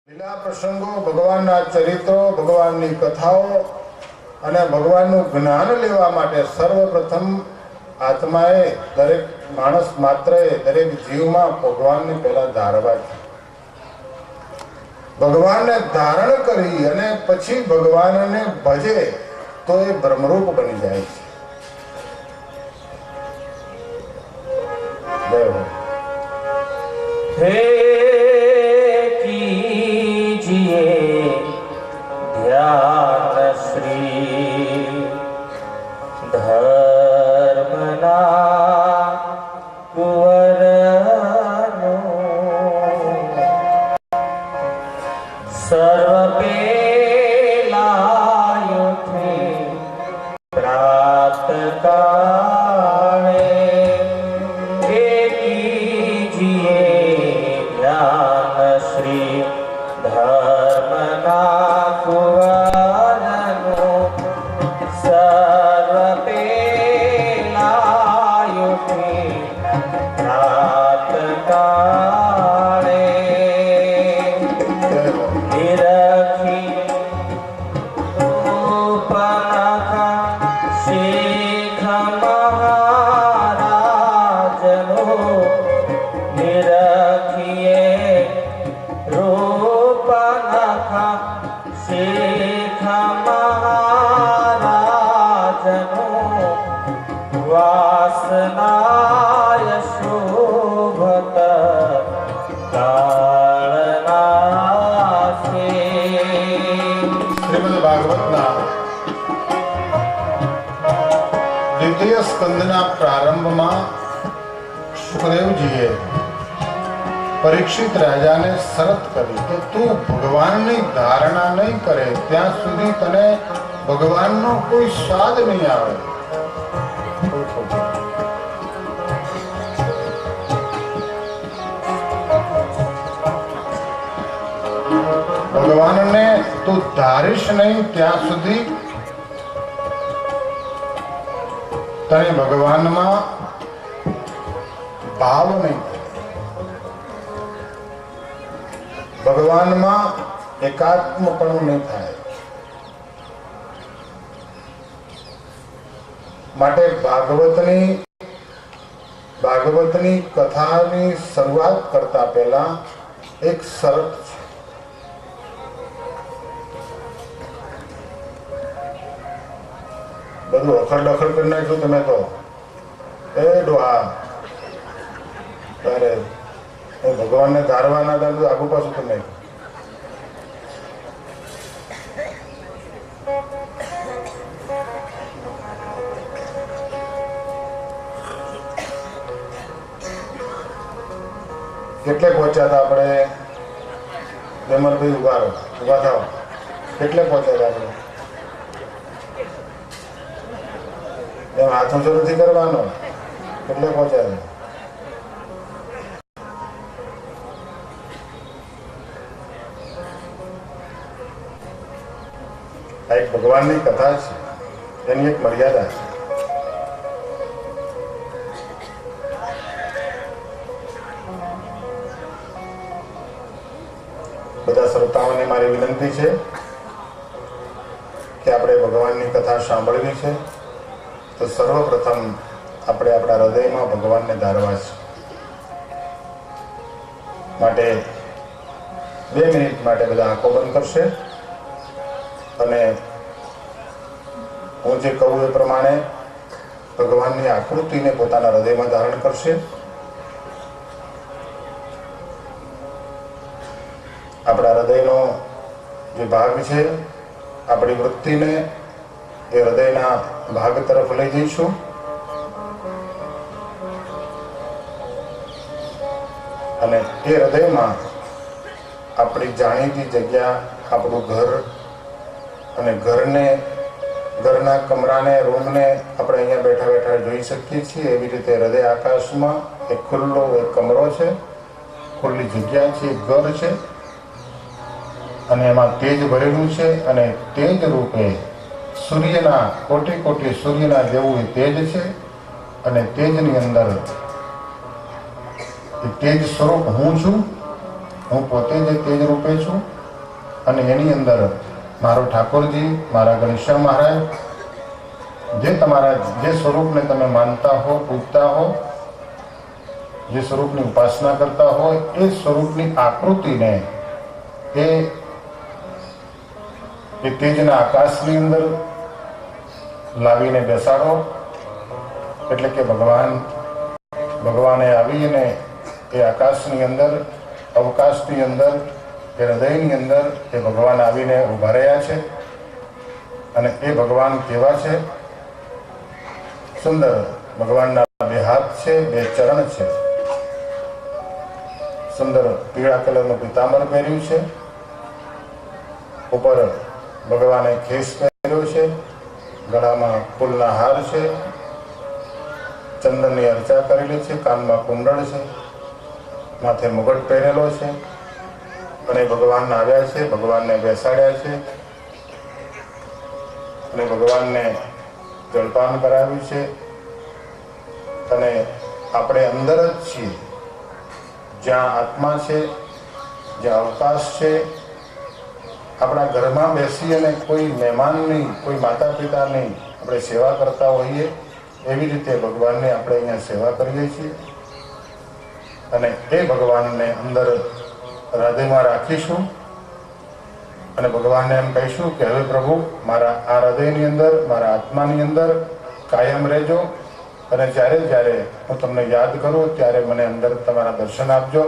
લીલા પ્રસંગો, ભગવાનના ચરિત્રો, ભગવાનની કથાઓ અને ભગવાનનું જ્ઞાન લેવા માટે સર્વપ્રથમ આત્માએ, દરેક માણસ માત્રએ, દરેક જીવમાં ભગવાનને પહેલા ધારવા છે. ભગવાનને ધારણ કરી અને પછી ભગવાનને ભજે તો એ બ્રહ્મરૂપ બની જાય છે. જય હો. હે ध्यान श्री धर्मना कुंवरनो सर्व पेलायुथे प्रात काले कीजिए ध्यान श्री धर्मना कुंवरनो सर्व पेलायुथे प्रात काले निरखी रूपनखा शेख महाराजनो निरखिए रूपनखा शेख महाराजनो वासनाय शोभत कालनासे. શ્રીમદ ભાગવતના દ્વિતીય સ્કંદના પ્રારંભમાં સુખદેવજીએ પરીક્ષિત રાજાને શરત કરી કે તું ભગવાનની ધારણા નહીં કરે ત્યાં સુધી તને ભગવાનનો કોઈ સ્વાદ નહીં આવે. ભગવાનને તું ધારીશ નહીં ત્યાં સુધી તને ભગવાનમાં ભાવ નહીં, ભગવાનમાં એકાત્મપણું નહીં થાય. માટે ભાગવતની કથાની શરૂઆત કરતા પહેલા એક શરત છે. બધું અખડ દખડ કરી નાખ્યું તમે તો. એ ડોહા તારે ભગવાનને ધારવાના હતા, બધું આગુ પાછું કરી નાખ્યું. કેટલે પહોંચ્યા હતા આપણે? જમરભાઈ ઉભા થાવ. કેટલે પહોંચ્યા હતા આપણે? એમ હાથ ઊંચો નથી કરવાનો. કેટલે પહોંચ્યા હતા? આ એક ભગવાનની કથા છે, એની એક મર્યાદા છે. બધા શ્રોતાઓને મારી વિનંતી છે કે આપણે ભગવાનની કથા સાંભળવી છે તો સર્વપ્રથમ આપણે આપણા હૃદયમાં ભગવાનને ધારવા છે. માટે 2 મિનિટ માટે બધા આંખો બંધ કરશે અને હું જે કહું એ પ્રમાણે ભગવાનની આકૃતિને પોતાના હૃદયમાં ધારણ કરશે. આપણા હૃદયનો જે ભાગ છે, આપણી વૃત્તિને એ હૃદયના ભાગ તરફ લઈ જઈશું. અને એ હૃદયમાં આપણી જાણીતી જગ્યા, આપણું ઘર અને ઘરના કમરાને, રૂમને આપણે અહીંયા બેઠા બેઠા જોઈ શકીએ છીએ. એવી રીતે હૃદય આકાશમાં એક ખુલ્લો એક કમરો છે, ખુલ્લી જગ્યા છે, એક ઘર છે અને એમાં તેજ ભરેલું છે. અને તેજ રૂપે સૂર્યના કોટી સૂર્યના જેવું એ તેજ છે. અને તેજની અંદર એ તેજ સ્વરૂપ હું છું, હું પોતે જ તેજ રૂપે છું. અને એની અંદર મારો ઠાકોરજી, મારા ઘનશ્યામ મહારાજ, જે તમારા જે સ્વરૂપને તમે માનતા હો, પૂજતા હો, જે સ્વરૂપની ઉપાસના કરતા હોય, એ સ્વરૂપની આકૃતિને એ તેજના આકાશની અંદર લાવીને બેસાડો. એટલે કે ભગવાને આવીને એ આકાશની અંદર, અવકાશની અંદર, એ હૃદયની અંદર એ ભગવાન આવીને ઊભા રહ્યા છે. અને એ ભગવાન કેવા છે? સુંદર. ભગવાનના 2 હાથ છે, 2 ચરણ છે. સુંદર પીળા કલરનું પિતાંબર પહેર્યું છે. ઉપર ભગવાને ખેસ પહેર્યો છે. ગળામાં ફૂલના હાર છે. ચંદનની અર્ચા કરેલી છે. કાનમાં કુંડળ છે. માથે મુગટ પહેરેલો છે. અને ભગવાન આવ્યા છે, ભગવાનને બેસાડ્યા છે અને ભગવાનને જળપાન કરાવ્યું છે. અને આપણે અંદર જ છીએ, જ્યાં આત્મા છે, જ્યાં અવકાશ છે. આપણા ઘરમાં બેસી અને કોઈ મહેમાનની, કોઈ માતા પિતાની આપણે સેવા કરતા હોઈએ, એવી રીતે ભગવાનને આપણે અહીંયા સેવા કરીએ છીએ. અને એ ભગવાનને અંદર હૃદયમાં રાખીશું અને ભગવાનને એમ કહીશું કે હવે પ્રભુ, મારા આ હૃદયની અંદર, મારા આત્માની અંદર કાયમ રહેજો. અને જ્યારે જ્યારે હું તમને યાદ કરું ત્યારે મને અંદર તમારા દર્શન આપજો.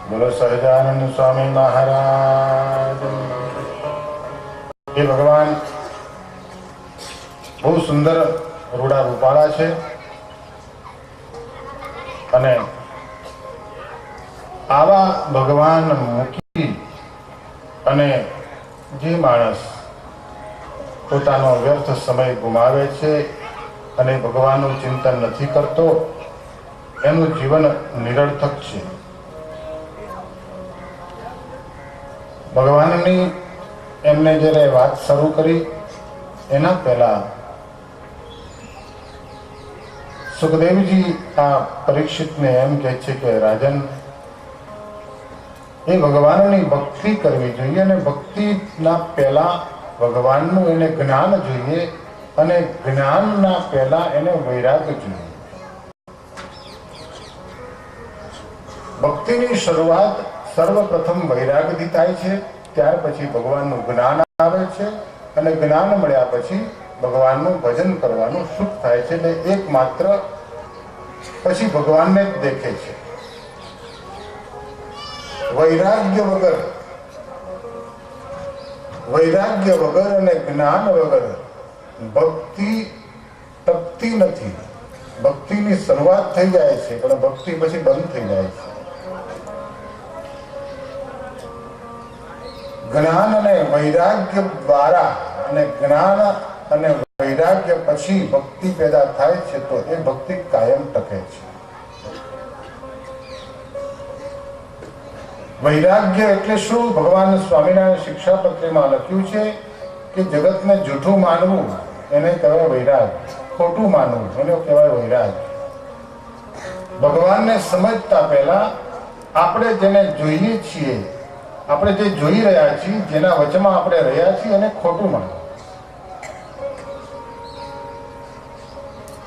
બોલો સહજાનંદ સ્વામી મહારાજ. એ ભગવાન બહુ સુંદર રૂડા રૂપાળા છે. અને આવા ભગવાન મૂકી અને જે માણસ પોતાનો વ્યર્થ સમય ગુમાવે છે અને ભગવાનનું ચિંતન નથી કરતો, એનું જીવન નિરર્થક છે. ભગવાનની એમને જ્યારે વાત શરૂ કરી એના પહેલા સુખદેવજી આ પરીક્ષિતને એમ કહે છે કે રાજન, એ ભગવાનની ભક્તિ કરવી જોઈએ અને ભક્તિના પહેલા ભગવાનનું એને જ્ઞાન જોઈએ અને જ્ઞાનના પહેલા એને વૈરાગ જોઈએ. ભક્તિની શરૂઆત સર્વપ્રથમ વૈરાગથી થાય છે, ત્યાર પછી ભગવાનનું જ્ઞાન આવે છે અને જ્ઞાન મળ્યા પછી ભગવાનનું ભજન કરવાનું સુખ થાય છે. એટલે એકમાત્ર પછી ભગવાનને જ દેખે છે. વૈરાગ્ય વગર અને જ્ઞાન વગર ભક્તિ ટકતી નથી. ભક્તિની શરૂઆત થઈ જાય છે પણ ભક્તિ પછી બંધ થઈ જાય છે. જ્ઞાન અને વૈરાગ્ય દ્વારા અને જ્ઞાન અને વૈરાગ્ય પછી ભક્તિ પેદા થાય છે તો એ ભક્તિ કાયમ ટકે છે. વૈરાગ્ય એટલે શું? ભગવાન સ્વામિનારાયણ શિક્ષાપત્રીમાં લખ્યું છે કે જગતને જૂઠું માનવું એને કહેવાય વૈરાગ, ખોટું માનવું એને કહેવાય વૈરાગ. ભગવાનને સમજતા પહેલા આપણે જેને જોઈએ છીએ, આપણે જે જોઈ રહ્યા છીએ, જેના વચમાં આપણે રહ્યા છીએ એને ખોટું માનવું.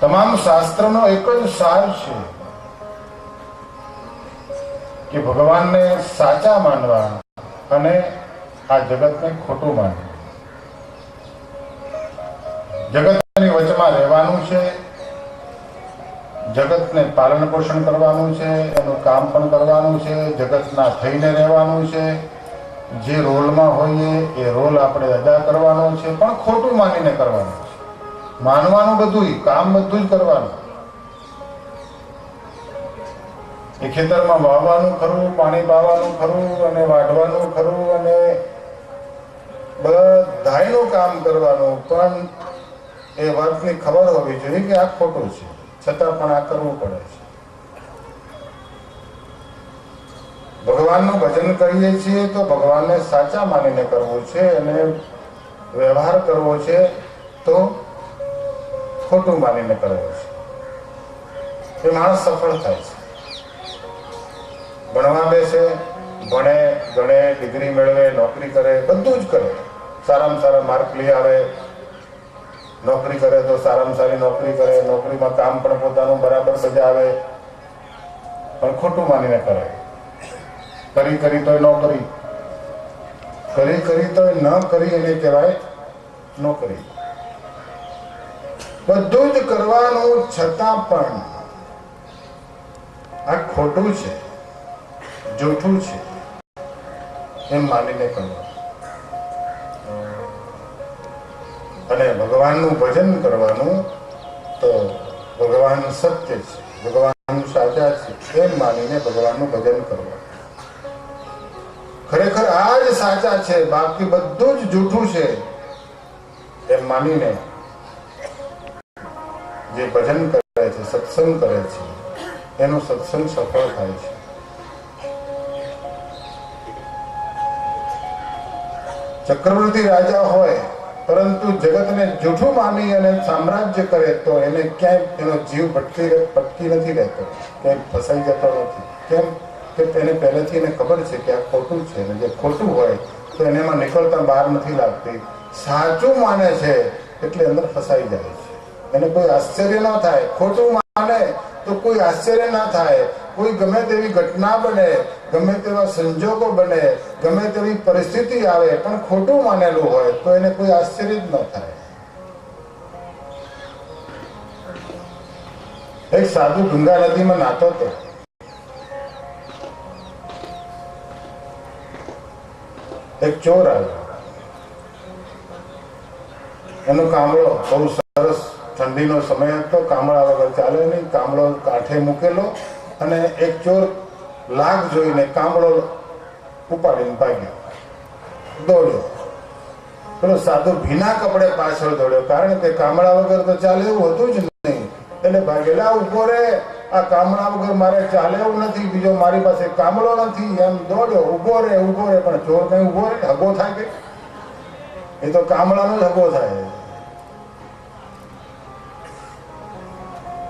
તમામ શાસ્ત્રનો એક જ સાર છે કે ભગવાનને સાચા માનવા અને આ જગતને ખોટું માનવું. જગતની વચમાં રહેવાનું છે, જગતને પાલન પોષણ કરવાનું છે, એનું કામ પણ કરવાનું છે, જગતના થઈને રહેવાનું છે. જે રોલમાં હોઈએ એ રોલ આપણે અદા કરવાનો છે, પણ ખોટું માનીને કરવાનું છે. માનવાનું બધું, કામ બધું જ કરવાનું. એ ખેતરમાં વાવવાનું ખરું, પાણી પાવાનું ખરું અને વાઢવાનું ખરું અને બધાયનું કામ કરવાનું, પણ એ વાતની ખબર હોવી જોઈએ કે આ ખોટું છે, છતાં પણ આ કરવું પડે છે. ભગવાનનું ભજન કરીએ છીએ તો ભગવાનને સાચા માનીને કરવું છે અને વ્યવહાર કરવો છે તો ખોટું માનીને કરવું છે. એ માણસ સફળ થાય છે. ભણવા બેસે, ભણે ગણે, ડિગ્રી મેળવે, નોકરી કરે, બધું જ કરે, સારામાં સારા માર્ક લઈ આવે, નોકરી કરે તો સારામાં સારી નોકરી કરે, નોકરીમાં કામ પણ પોતાનું બરાબર બજાવે, પણ ખોટું માનીને કરે. કરી તોય ન કરી તોય ન કરી, એને કહેવાય નોકરી. બધું જ કરવાનું છતાં પણ આ ખોટું છે, જૂઠું છે એમ માનીને કરવું. અને ભગવાનનું ભજન કરવાનું તો ભગવાન સત્ય છે, ભગવાન સાચા છે એમ માનીને ભગવાનનું ભજન કરવાનું. ખરેખર આ જ સાચા છે, બાકી બધું જ જૂઠું છે એમ માનીને જે ભજન કરે છે, સત્સંગ કરે છે, એનો સત્સંગ સફળ થાય છે. ચક્રવર્તી રાજા હોય પરંતુ જગતને જૂઠું માની અને સામ્રાજ્ય કરે તો એને ક્યાંય એનો જીવ ભટકી નથી રહેતો, ક્યાંય ફસાઈ જતો નથી. કેમ કે તેને પહેલેથી એને ખબર છે કે આ ખોટું છે, અને જે ખોટું હોય તો એનામાં નીકળતા બહાર નથી લાગતી. સાચું માને છે એટલે અંદર ફસાઈ જાય છે. એને કોઈ આશ્ચર્ય ન થાય. ખોટું માને તો કોઈ આશ્ચર્ય ના થાય. કોઈ ગમે તેવી ઘટના બને, ગમે તેવા સંજોગો બને, ગમે તેવી પરિસ્થિતિ આવે, પણ ખોટું માનેલું હોય તો એને કોઈ આશ્ચર્ય જ ન થાય. એક સાધુ ગંગા નદીમાં નાતો હતો. એક ચોર આવ્યો. એનો કામળો બહુ સરસ, ઠંડીનો સમય હતો, કામળા વગર ચાલે નહીં. કામળો કાંઠે મૂકેલો અને એક ચોર લાગ જોઈને કામળો ઉપાડીને ભાગ્યો, દોડ્યો. પેલો સાધુ ભીના કપડે પાછળ દોડ્યો, કારણ કે કામળા વગર તો ચાલે એવું હતું જ નહીં. એટલે ભાગેલા, ઉભો રે, આ કામળા વગર મારે ચાલે એવું નથી, બીજો મારી પાસે કામળો નથી. એમ દોડ્યો, ઉભો રે. પણ ચોર કઈ ઉભો રે, હગો થાય કે? એ તો કામળાનો જ હગો થાય.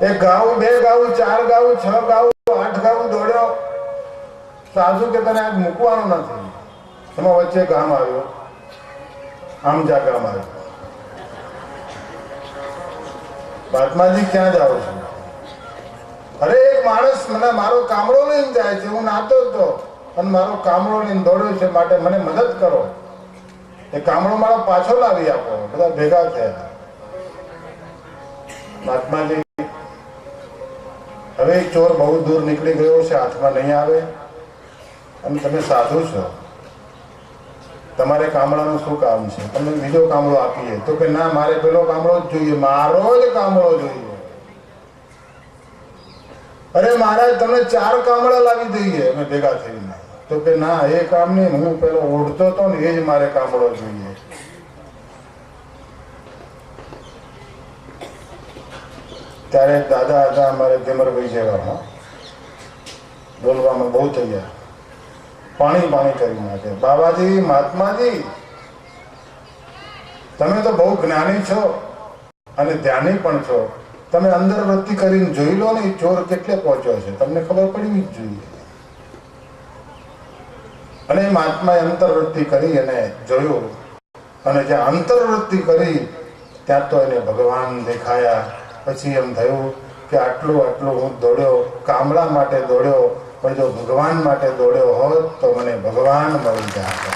એક ગાઉ, બે ગાઉ, 4 ગાઉ, 6 ગાઉ, 8 ગાઉ દોડ્યો. સાધુ કે તને આજ મૂકવાનું નથી. એમાં વચ્ચે ગામ આવ્યો, આમજા ગામ આવ્યો. મહાત્માજી ક્યાં જાઓ છો? અરે એક માણસ મને મારો કામળો લઈને જાય છે, હું નાતો હતો અને મારો કામળો લઈને દોડ્યો છે, માટે મને મદદ કરો. એ કામળો મારો પાછો લાવી આપો. બધા ભેગા થયા. મહાત્માજી, હવે ચોર બહુ દૂર નીકળી ગયો છે, હાથમાં નહીં આવે, અને તમે સાધુ છો, તમારે કામળાનું શું કામ છે? તમને બીજો કામળો આપીએ. તો કે ના, મારે પેલો કામળો જ જોઈએ, મારો જ કામળો જોઈએ. અરે મહારાજ, તમને 4 કામળા લાવી દઈએ અમે ભેગા થઈને. તો કે ના, એ કામ નહીં, હું પેલો ઓઢતો હતો ને એ જ મારે કામળો જોઈએ. ત્યારે દાદા હતા અમારે ધીમરભાઈ જેવા, બોલવામાં બહુ તૈયાર, પાણી કરી નાખે. બાબાજી, મહાત્માજી, તમે તો બહુ જ્ઞાની છો અને ધ્યાની પણ છો. તમે અંદર વૃત્તિ કરીને જોઈ લો ને, એ ચોર કેટલે પહોંચ્યો છે, તમને ખબર પડવી જ જોઈએ. અને એ મહાત્માએ અંતરવૃત્તિ કરી અને જોયું, અને જ્યાં અંતરવૃત્તિ કરી ત્યાં તો એને ભગવાન દેખાયા. પછી એમ થયું કે આટલું હું દોડ્યો, કામળા માટે દોડ્યો, પણ જો ભગવાન માટે દોડ્યો હોત તો મને ભગવાન મળી જાય.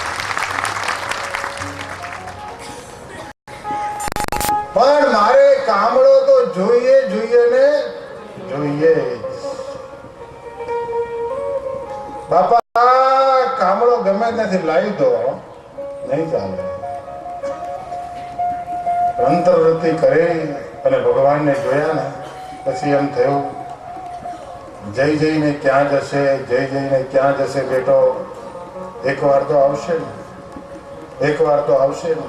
પણ મારે કામળો તો જોઈએ ને જોઈએ. બાપા, કામળો ગમે ત્યાંથી લાવી દો, નહીં ચાલે. અંતરવૃત્તિ કરી અને ભગવાનને જોયા ને પછી એમ થયું, જઈને ક્યાં જશે બેટો, એક વાર તો આવશે ને.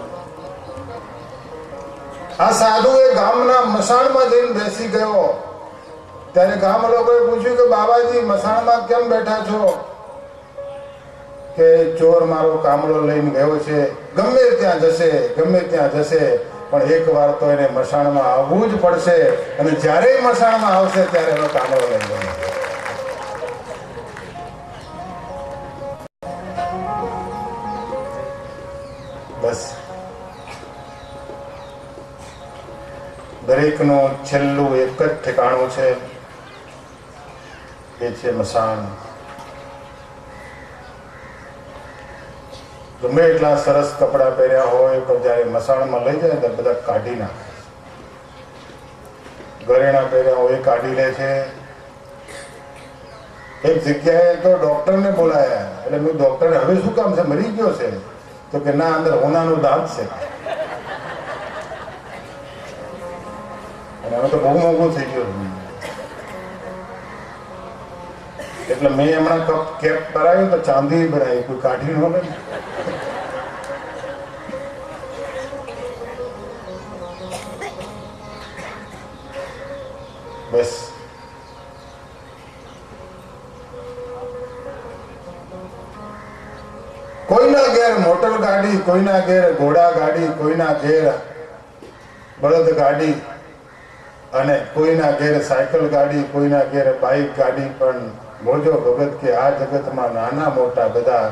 આ સાધુ એ ગામના મસાણમાં જઈને બેસી ગયો. ત્યારે ગામ લોકોએ પૂછ્યું કે બાબાજી, મસાણમાં કેમ બેઠા છો? કે ચોર મારો કામળો લઈને ગયો છે, ગમે ત્યાં જશે, પણ એક વાર તો એને મસાણમાં આવવું જ પડશે, અને જ્યારે મસાણમાં આવશે ત્યારે એનો કામળો લઈ ગયો. બસ દરેકનું છેલ્લું એક જ ઠેકાણું છે, એ છે મસાણ. ગમે એટલા સરસ કપડાં પહેર્યા હોય પણ જ્યારે મસાણમાં લઈ જાય તો બધા કાઢી નાખે. ઘરેણા પહેર્યા હોય એ કાઢી લે છે. એક જગ્યાએ તો ડોક્ટરને બોલાયા, એટલે મેં ડોક્ટરને હવે શું કામ છે, મરી ગયો છે? તો કે ના, અંદર હોનાનું દાંત છે. અને હવે તો બહુ મોંઘું થઈ ગયું. એટલે મેં હમણાં કેપ કરાવ્યું તો ચાંદી બનાવી, કોઈ કાઢી ન લે. બસ કોઈના ઘેર મોટર ગાડી, કોઈના ઘેર ઘોડા ગાડી, કોઈના ઘેર બળદ ગાડી અને કોઈના ઘેર સાયકલ ગાડી, કોઈના ઘેર બાઇક ગાડી. પણ બોજો ભગત કે આ જગતમાં નાના મોટા બધા